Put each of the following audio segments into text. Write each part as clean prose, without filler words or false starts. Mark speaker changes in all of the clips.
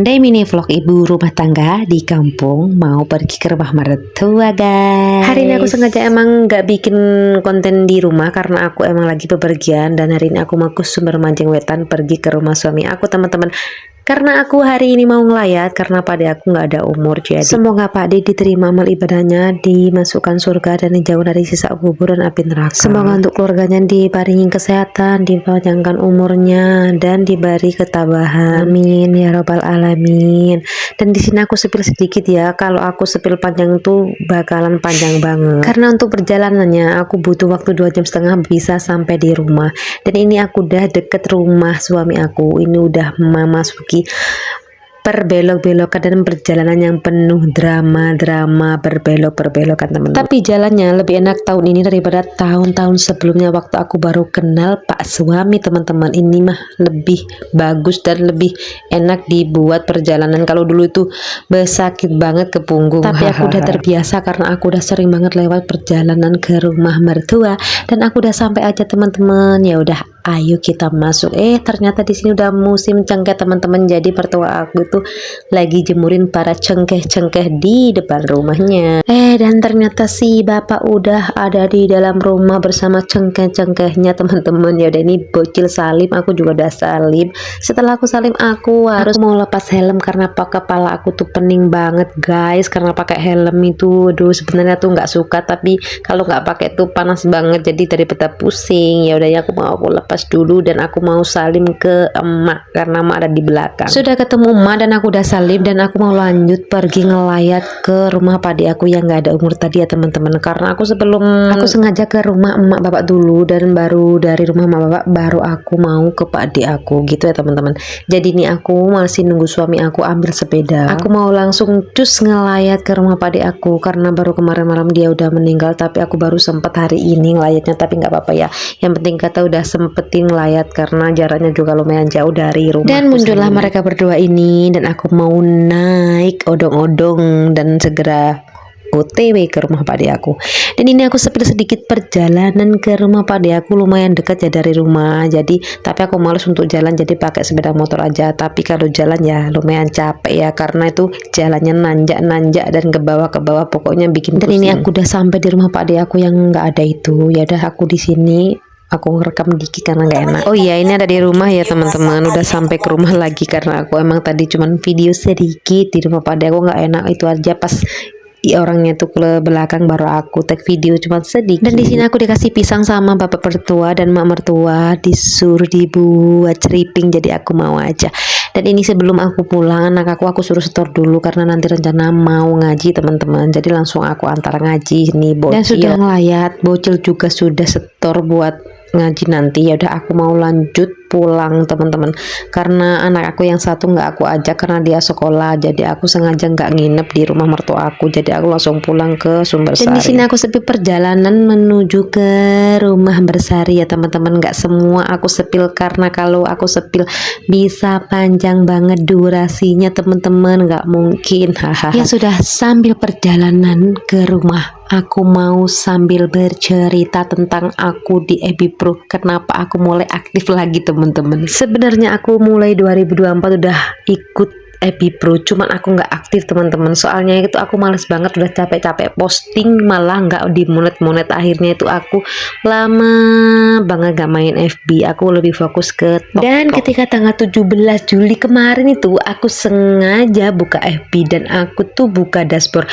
Speaker 1: Day mini vlog ibu rumah tangga di kampung mau pergi ke rumah mertua guys. Hari ini aku sengaja emang gak bikin konten di rumah karena aku emang lagi bepergian. Dan hari ini aku mau ke Sumber Manjing Wetan pergi ke rumah suami aku teman-teman. Karena aku hari ini mau ngelayat karena Pak De aku nggak ada umur, jadi semoga Pak De diterima amal ibadahnya, dimasukkan surga dan dijauh dari sisa kubur dan api neraka. Semoga untuk keluarganya diparingi kesehatan, dipanjangkan umurnya dan diberi ketabahan. Amin ya robbal alamin. Dan di sini aku sepil sedikit ya, kalau aku sepil panjang tuh bakalan panjang banget. Karena untuk perjalanannya aku butuh waktu 2,5 jam bisa sampai di rumah. Dan ini aku udah deket rumah suami aku. Ini udah memasuki perbelok-belokan dan perjalanan yang penuh drama berbelok-belokan teman-teman. Tapi jalannya lebih enak tahun ini daripada tahun-tahun sebelumnya waktu aku baru kenal Pak suami teman-teman. Ini mah lebih bagus dan lebih enak dibuat perjalanan. Kalau dulu itu besakit banget ke punggung. Tapi aku udah terbiasa karena aku udah sering banget lewat perjalanan ke rumah mertua dan aku udah sampai aja teman-teman. Ya udah, ayo kita masuk. Ternyata di sini udah musim cengkeh teman-teman. Jadi mertua aku tuh lagi jemurin para cengkeh-cengkeh di depan rumahnya. Dan ternyata si bapak udah ada di dalam rumah bersama cengkeh-cengkehnya teman-teman. Ya udah, ini bocil salim, aku juga udah salim. Setelah aku salim aku harus mau lepas helm karena kepala aku tuh pening banget guys. Karena pakai helm itu, aduh sebenarnya tuh nggak suka, tapi kalau nggak pakai tuh panas banget. Jadi daripada pusing, ya udah ya aku lepas dulu dan aku mau salim ke emak karena emak ada di belakang. Sudah ketemu emak dan aku udah salim dan aku mau lanjut pergi ngelayat ke rumah padi aku yang nggak ada umur tadi ya teman-teman. Karena aku aku sengaja ke rumah emak bapak dulu dan baru dari rumah emak bapak baru aku mau ke padi aku gitu ya teman-teman. Jadi ini aku masih nunggu suami aku ambil sepeda. Aku mau langsung cus ngelayat ke rumah padi aku karena baru kemarin malam dia udah meninggal, tapi aku baru sempat hari ini ngelayatnya. Tapi nggak apa-apa ya, yang penting kata udah sempetin layat karena jaraknya juga lumayan jauh dari rumah. Dan muncullah mereka berdua ini dan aku mau naik odong-odong dan segera OTW ke rumah Pak De aku. Dan ini aku sepil sedikit perjalanan ke rumah Pak De aku, lumayan dekat ya dari rumah. Jadi tapi aku males untuk jalan jadi pakai sepeda motor aja. Tapi kalau jalan ya lumayan capek ya karena itu jalannya nanjak-nanjak dan ke bawah pokoknya bikin pusing. Dan ini aku udah sampai di rumah Pak De aku yang nggak ada itu. Ya udah aku di sini. Aku ngerekam dikit karena nggak enak. Oh iya, ini ada di rumah ya teman-teman. Udah sampai ke rumah lagi karena aku emang tadi cuman video sedikit di rumah Pak De aku, nggak enak itu aja. Pas orangnya tuh ke belakang baru aku tag video cuma sedikit. Dan di sini aku dikasih pisang sama bapak mertua dan mak mertua, disuruh dibuat ceriping, jadi aku mau aja. Dan ini sebelum aku pulang anak aku suruh setor dulu karena nanti rencana mau ngaji teman-teman. Jadi langsung aku antar ngaji nih bocil. Dan sudah ngelayat, bocil juga sudah setor buat ngaji nanti. Ya udah aku mau lanjut pulang teman-teman karena anak aku yang satu nggak aku ajak karena dia sekolah, jadi aku sengaja nggak nginep di rumah mertua aku, jadi aku langsung pulang ke Sumber Sari. Dan di sini aku sepi perjalanan menuju ke rumah Bersari ya teman-teman. Nggak semua aku sepil karena kalau aku sepil bisa panjang banget durasinya teman-teman, nggak mungkin. Ya sudah, sambil perjalanan ke rumah aku mau sambil bercerita tentang aku di EB Pro. Kenapa aku mulai aktif lagi teman-teman. Sebenarnya aku mulai 2024 udah ikut EB Pro, cuman aku nggak aktif teman-teman. Soalnya itu aku males banget, udah capek-capek posting malah nggak di monet. Akhirnya itu aku lama banget gak main FB. Aku lebih fokus ke TikTok. Dan ketika tanggal 17 Juli kemarin itu aku sengaja buka FB dan aku tuh buka dashboard.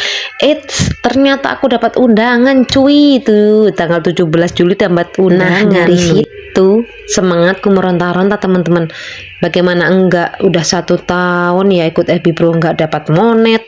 Speaker 1: Ternyata aku dapat undangan cuy. Itu tanggal 17 Juli dapat undangan. Dari situ semangatku meronta-ronta teman-teman. Bagaimana enggak, udah 1 tahun ya ikut FB Pro nggak dapat monet.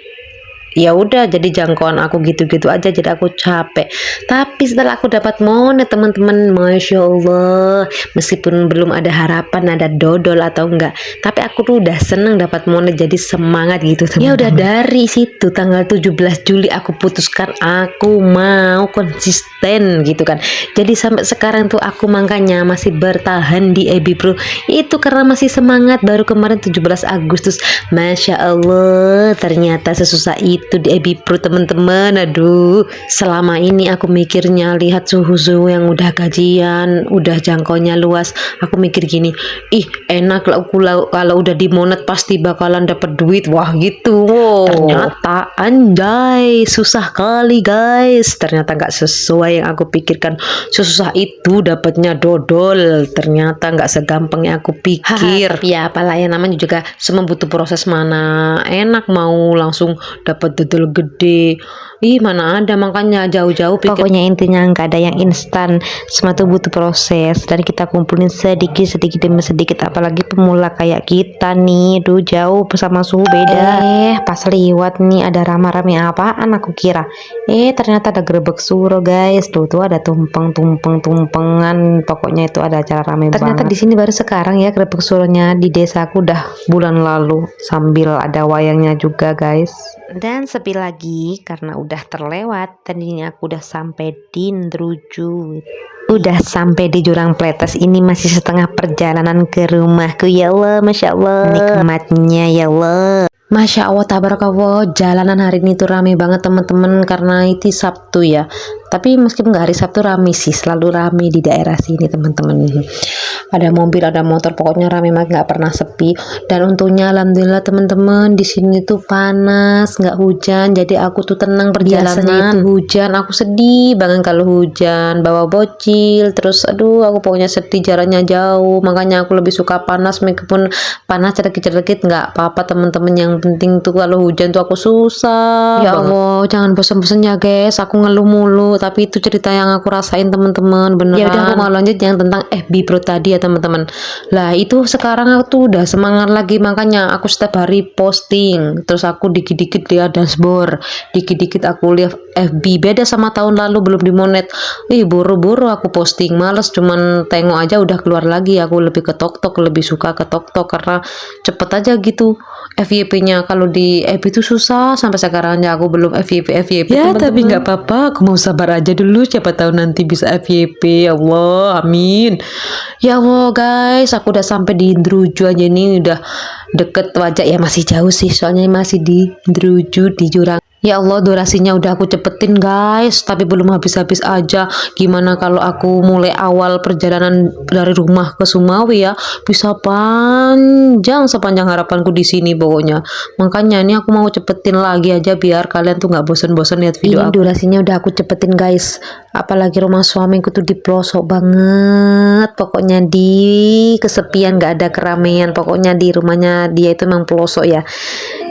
Speaker 1: Ya udah, jadi jangkauan aku gitu-gitu aja, jadi aku capek. Tapi setelah aku dapat monet teman-teman, masya Allah, meskipun belum ada harapan ada dodol atau enggak, tapi aku tuh udah seneng dapat monet, jadi semangat gitu teman-teman. Ya udah, dari situ tanggal 17 Juli aku putuskan aku mau konsisten gitu kan. Jadi sampai sekarang tuh aku makanya masih bertahan di EB Pro itu karena masih semangat. Baru kemarin 17 Agustus, masya Allah, ternyata sesusah itu itu di Ebi Pro teman-teman. Aduh, selama ini aku mikirnya lihat suhu-suhu yang udah gajian, udah jangkaunya luas, aku mikir gini, ih enak kalau udah dimonet pasti bakalan dapat duit. Wah gitu. Ternyata anjay susah kali guys. Ternyata nggak sesuai yang aku pikirkan. Susah itu dapatnya dodol. Ternyata nggak segampang yang aku pikir. Ya apalah ya, namanya juga semua butuh proses. Mana enak mau langsung dapat dodol gede. Ih mana ada, makanya jauh-jauh pikir. Pokoknya intinya nggak ada yang instan, semua tuh butuh proses dan kita kumpulin sedikit demi sedikit, apalagi pemula kayak kita nih. Duh jauh sama suhu beda. Pas liwat nih ada rame-rame apaan aku kira, ternyata ada gerebek suro guys. Tuh ada tumpengan, pokoknya itu ada acara rame banget. Ternyata di sini baru sekarang ya gerebek suronya, di desaku udah bulan lalu, sambil ada wayangnya juga guys. Dan sepi lagi karena udah terlewat. Tadinya aku udah sampai di Ndruju, udah sampai di Jurang Pletes. Ini masih setengah perjalanan ke rumahku. Ya Allah, Masya Allah nikmatnya, ya Allah, Masya Allah, tabarakallah. Jalanan hari ini tuh rame banget teman-teman, karena itu Sabtu ya. Tapi meskipun nggak hari Sabtu rame sih, selalu rame di daerah sini teman-teman. Ada mobil, ada motor, pokoknya rame banget, nggak pernah sepi. Dan untungnya alhamdulillah teman-teman di sini tuh panas, nggak hujan, jadi aku tuh tenang perjalanan. Biasanya itu hujan, aku sedih banget kalau hujan, bawa bocil, terus aduh aku pokoknya sedih, jaraknya jauh. Makanya aku lebih suka panas, meskipun panas sedikit-sedikit nggak apa-apa teman-teman. Yang penting tuh kalau hujan tuh aku susah. Ya Allah, jangan bosan-bosan ya guys, aku ngeluh mulu, tapi itu cerita yang aku rasain teman-teman, beneran. Ya udah, aku mau lanjut yang tentang FB Pro tadi ya teman-teman. Lah itu sekarang aku tuh udah semangat lagi, makanya aku setiap hari posting, terus aku dikit-dikit lihat dashboard, dikit-dikit aku lihat FB. Beda sama tahun lalu belum dimonet, buru-buru aku posting, males, cuman tengok aja udah keluar lagi. Aku lebih ke TokTok, lebih suka ke TokTok karena cepet aja gitu FYP-nya. Kalau di FB itu susah, sampai sekarang aja aku belum FYP ya temen-temen. Tapi nggak apa-apa, aku mau sabar aja dulu, siapa tahu nanti bisa FYP. Ya Allah, amin. Ya Allah guys, aku udah sampai di Ndruju aja nih, udah deket wajah ya, masih jauh sih soalnya masih di Ndruju di Jurang. Ya Allah, durasinya udah aku cepetin guys, tapi belum habis-habis aja. Gimana kalau aku mulai awal perjalanan dari rumah ke Sumawi ya, bisa panjang sepanjang harapanku di sini pokoknya. Makanya ini aku mau cepetin lagi aja biar kalian tuh nggak bosen-bosen lihat video. Ini aku durasinya udah aku cepetin guys, apalagi rumah suamiku tuh di pelosok banget, pokoknya di kesepian, nggak ada keramaian. Pokoknya di rumahnya dia itu emang pelosok ya.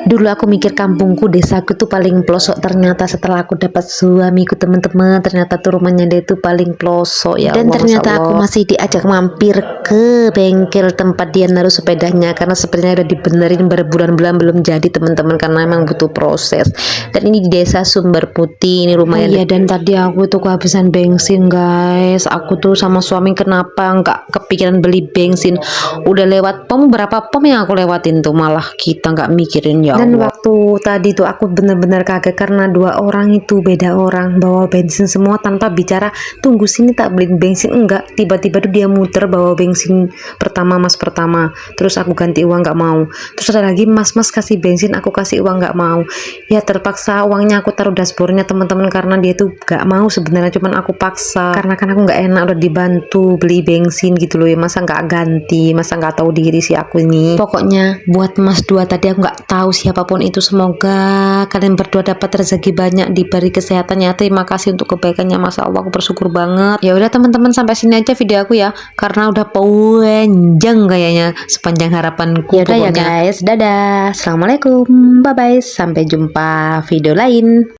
Speaker 1: Dulu aku mikir kampungku, desaku tuh paling pelosok, ternyata setelah aku dapat suamiku teman-teman, ternyata tuh rumahnya dia tuh paling pelosok ya. Dan Allah, ternyata aku masih diajak mampir ke bengkel tempat dia naruh sepedanya, karena sepedanya udah dibenerin berbulan-bulan belum jadi teman-teman, karena emang butuh proses. Dan ini di desa Sumber Putih, ini rumahnya. Oh iya, dan tadi aku tuh kehabisan bensin guys. Aku tuh sama suami kenapa nggak kepikiran beli bensin, udah lewat pom, berapa pom yang aku lewatin tuh malah kita nggak mikirin. Ya dan Allah. Waktu tadi tuh aku bener-bener kaget karena dua orang itu beda orang bawa bensin semua tanpa bicara tunggu sini tak beliin bensin, enggak, tiba-tiba tuh dia muter bawa bensin pertama, mas pertama, terus aku ganti uang nggak mau, terus ada lagi mas kasih bensin, aku kasih uang nggak mau. Ya terpaksa uangnya aku taruh dashboardnya teman-teman, karena dia tuh nggak mau sebenarnya, cuman aku paksa karena kan aku nggak enak udah dibantu beli bensin gitu loh ya, masa nggak ganti, masa nggak tahu diri si aku ini. Pokoknya buat mas dua tadi aku nggak tahu siapapun itu, semoga kalian berdua dapat rezeki banyak, diberi kesehatannya. Terima kasih untuk kebaikannya, masya Allah aku bersyukur banget. Ya udah teman-teman, sampai sini aja video aku ya, karena udah panjang kayaknya sepanjang harapanku. Yaudah ya guys, dadah, assalamualaikum, bye bye, sampai jumpa video lain.